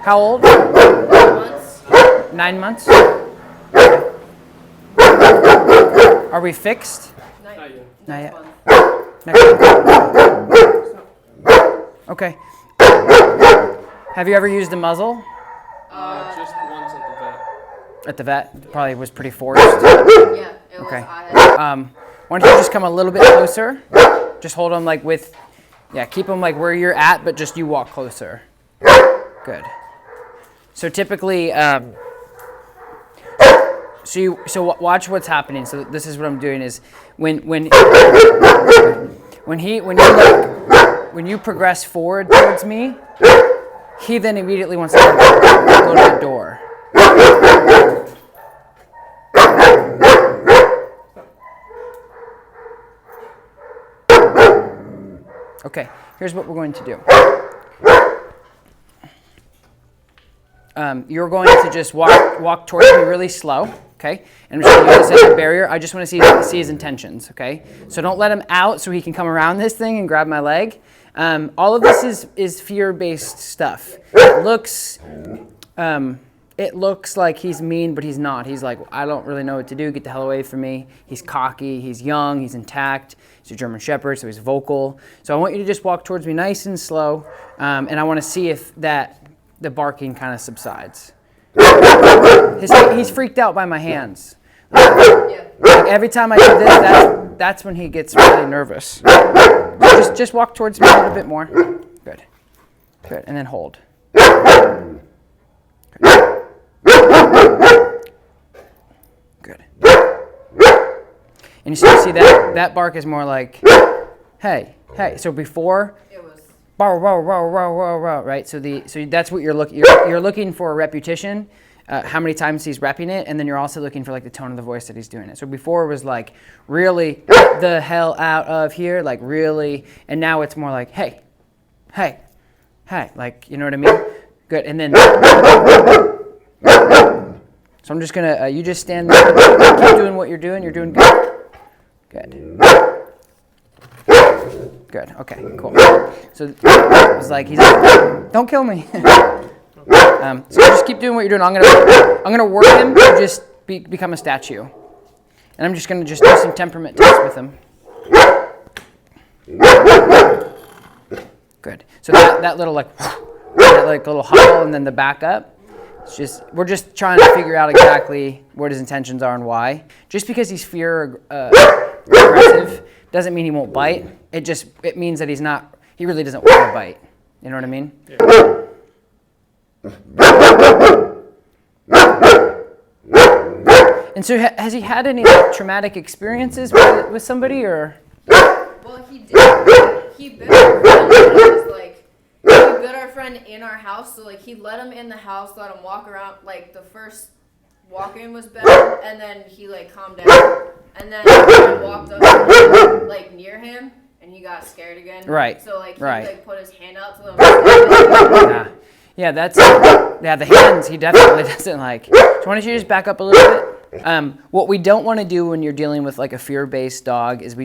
How old? 9 months. 9 months? Are we fixed? Not yet. Not yet. Next month. Okay. Have you ever used a muzzle? Just once at the vet. At the vet? Probably was pretty forced. Yeah, it was. Okay. I Why don't you just come a little bit closer? Just hold them like with, yeah, keep them like where you're at, but just you walk closer. Good. So typically, so watch what's happening. So this is what I'm doing is when you progress forward towards me, he then immediately wants to go to the door. Okay, here's what we're going to do. You're going to just walk towards me really slow, okay? And I'm just going to use this as a barrier. I just want to see his intentions, okay? So don't let him out so he can come around this thing and grab my leg. All of this is fear-based stuff. It looks like he's mean, but he's not. He's like, I don't really know what to do. Get the hell away from me. He's cocky. He's young. He's intact. He's a German Shepherd, so he's vocal. So I want you to just walk towards me nice and slow, and I want to see if the barking kind of subsides. He's freaked out by my hands. Like every time I do this, that's when he gets really nervous. Just walk towards me a little bit more. Good. Good. And then hold. Good. And you see that bark is more like, hey, hey. So before, it was. Row, row, row, row, row, row, right? So that's what you're looking. You're looking for a repetition, how many times he's repping it, and then you're also looking for like the tone of the voice that he's doing it. So before it was like, really, get the hell out of here, like really, and now it's more like, hey, hey, hey, like you know what I mean? Good, and then. So I'm just gonna. You just stand there, keep doing what you're doing. You're doing good. Good. Good. Okay. Cool. So it was like he's like, don't kill me. So just keep doing what you're doing. I'm gonna work him to just become a statue, and I'm just gonna do some temperament tests with him. Good. So that little like little hobble and then the back up. We're just trying to figure out exactly what his intentions are and why. Just because he's aggressive doesn't mean he won't bite. It means that he really doesn't want to bite. You know what I mean? Yeah. And so has he had any traumatic experiences with somebody or? Well, he did. He bit our friend. It was like, he bit our friend in our house. So like he let him in the house, let him walk around. Like the first walk-in was better, and then he like calmed down. And then I walked up like near him, and he got scared again. Right. So like he like put his hand out to them. Yeah, the hands he definitely doesn't like. So why don't you just back up a little bit? What we don't want to do when you're dealing with like a fear-based dog is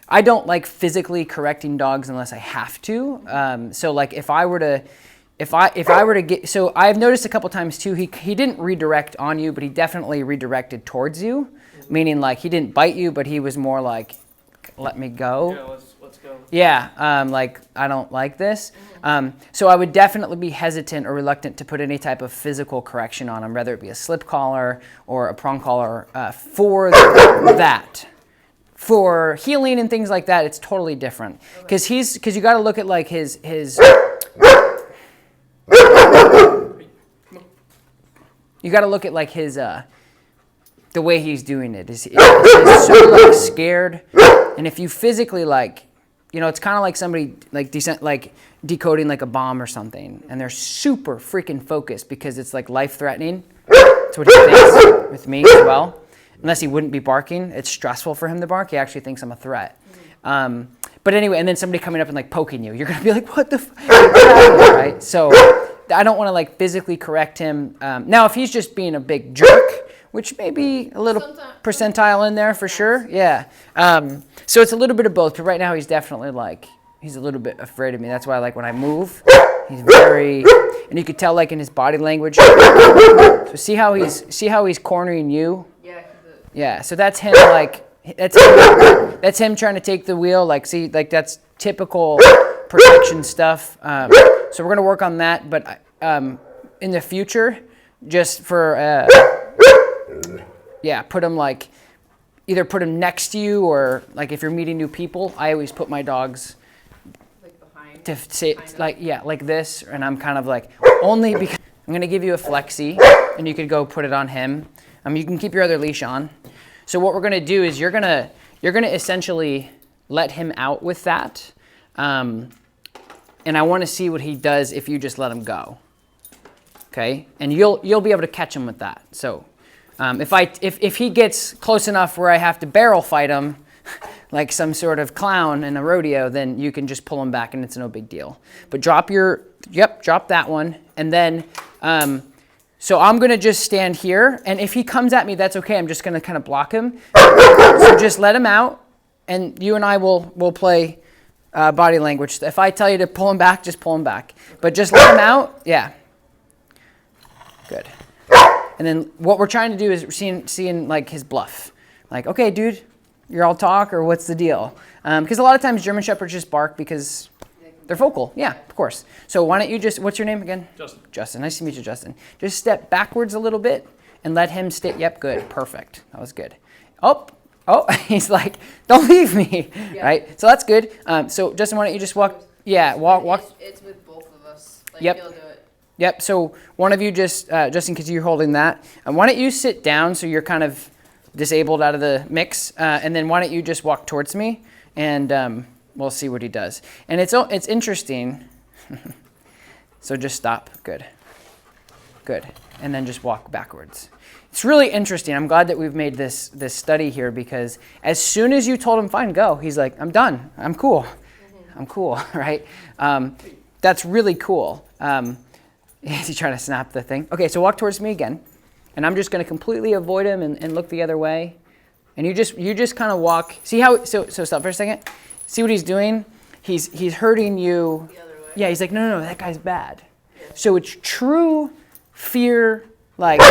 I don't like physically correcting dogs unless I have to. So like if I were to get, so I've noticed a couple times too, he didn't redirect on you, but he definitely redirected towards you. Meaning like he didn't bite you, but he was more like, let me go. Yeah, let's go. Yeah, like I don't like this. So I would definitely be hesitant or reluctant to put any type of physical correction on him, whether it be a slip collar or a prong collar for that. For healing and things like that, it's totally different. Because you got to look at like his. You got to look at like his. The way he's doing it is so like scared, and if you physically like, you know, it's kind of like somebody like decoding like a bomb or something, and they're super freaking focused because it's like life-threatening. That's what he thinks with me as well. Unless he wouldn't be barking, it's stressful for him to bark. He actually thinks I'm a threat. But anyway, and then somebody coming up and like poking you, you're gonna be like, what the right? So I don't want to like physically correct him. Now, if he's just being a big jerk, which may be a little percentile in there for sure. Yeah. So it's a little bit of both. But right now he's definitely like, he's a little bit afraid of me. That's why like when I move, he's very, and you could tell like in his body language. So see how he's cornering you? Yeah. Yeah. So that's him like that's him trying to take the wheel. Like see, like that's typical protection stuff. So we're gonna work on that, but in the future, just for put him like either put him next to you or like if you're meeting new people. I always put my dogs Like behind. to sit like this, and I'm kind of like only because I'm gonna give you a flexi, and you could go put it on him. You can keep your other leash on. So what we're gonna do is you're gonna essentially let him out with that, and I want to see what he does if you just let him go. Okay, and you'll be able to catch him with that. So if he gets close enough where I have to barrel fight him, like some sort of clown in a rodeo, then you can just pull him back and it's no big deal. But drop that one, and then. So I'm gonna just stand here, and if he comes at me, that's okay. I'm just gonna kind of block him. So just let him out, and you and I will play body language. If I tell you to pull him back, just pull him back. But just let him out, yeah. Good. And then what we're trying to do is seeing like his bluff. Like, okay, dude, you're all talk, or what's the deal? Because a lot of times German Shepherds just bark because they're vocal. Yeah, of course. So why don't you just, what's your name again? Justin. Justin. Nice to meet you, Justin. Just step backwards a little bit and let him stay. Yep, good. Perfect. That was good. Oh, he's like, don't leave me. Yeah. Right? So that's good. So Justin, why don't you just walk? Yeah, walk. It's with both of us. Like, yep. You'll do it. Yep. So one of you just, Justin, because you're holding that. Why don't you sit down so you're kind of disabled out of the mix, and then why don't you just walk towards me, and we'll see what he does. And it's interesting. So just stop. Good. Good. And then just walk backwards. It's really interesting. I'm glad that we've made this study here, because as soon as you told him, fine, go, he's like, I'm done. I'm cool. I'm cool, right? That's really cool. Is he trying to snap the thing? Okay, so walk towards me again. And I'm just going to completely avoid him and look the other way. And you just kind of walk. See how, so stop for a second. See what he's doing? He's hurting you. The other way. Yeah, he's like, no, that guy's bad. Yeah. So it's true fear, like,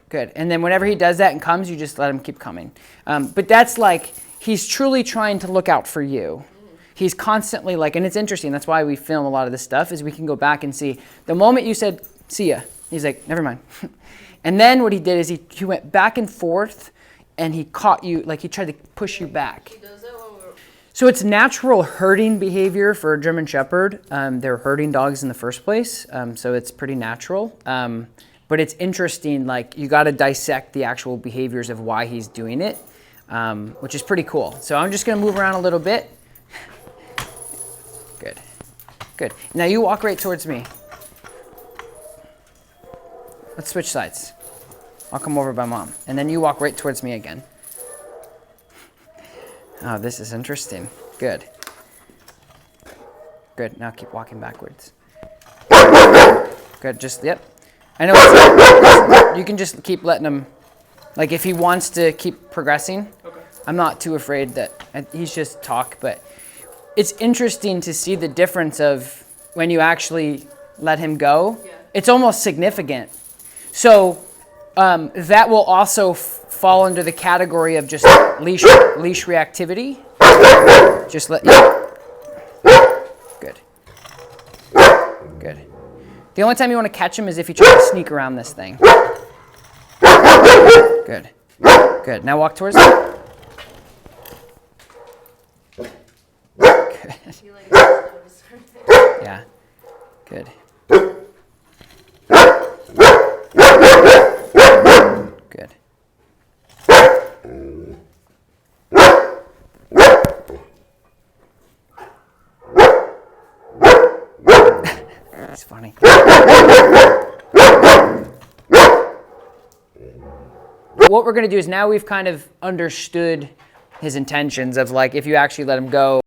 good. And then whenever he does that and comes, you just let him keep coming. But that's like, he's truly trying to look out for you. He's constantly like, and it's interesting, that's why we film a lot of this stuff, is we can go back and see. The moment you said, see ya, he's like, never mind. And then what he did is he went back and forth, and he caught you, like he tried to push you back. He does that when we're... So it's natural herding behavior for a German Shepherd. They're herding dogs in the first place, so it's pretty natural. But it's interesting, like you got to dissect the actual behaviors of why he's doing it, which is pretty cool. So I'm just going to move around a little bit. Good. Good. Now you walk right towards me. Let's switch sides. I'll come over by mom. And then you walk right towards me again. Oh, this is interesting. Good. Good. Now keep walking backwards. Good. Just, yep. I know you can just keep letting him, like if he wants to keep progressing. Okay. I'm not too afraid that he's just talk, but it's interesting to see the difference of when you actually let him go. Yeah. It's almost significant. So that will also fall under the category of just leash reactivity. Just let Good. Good. The only time you want to catch him is if you try to sneak around this thing. Good. Good. Now walk towards me. Good. Yeah. Good. Good. It's funny. What we're going to do is now we've kind of understood his intentions of like if you actually let him go.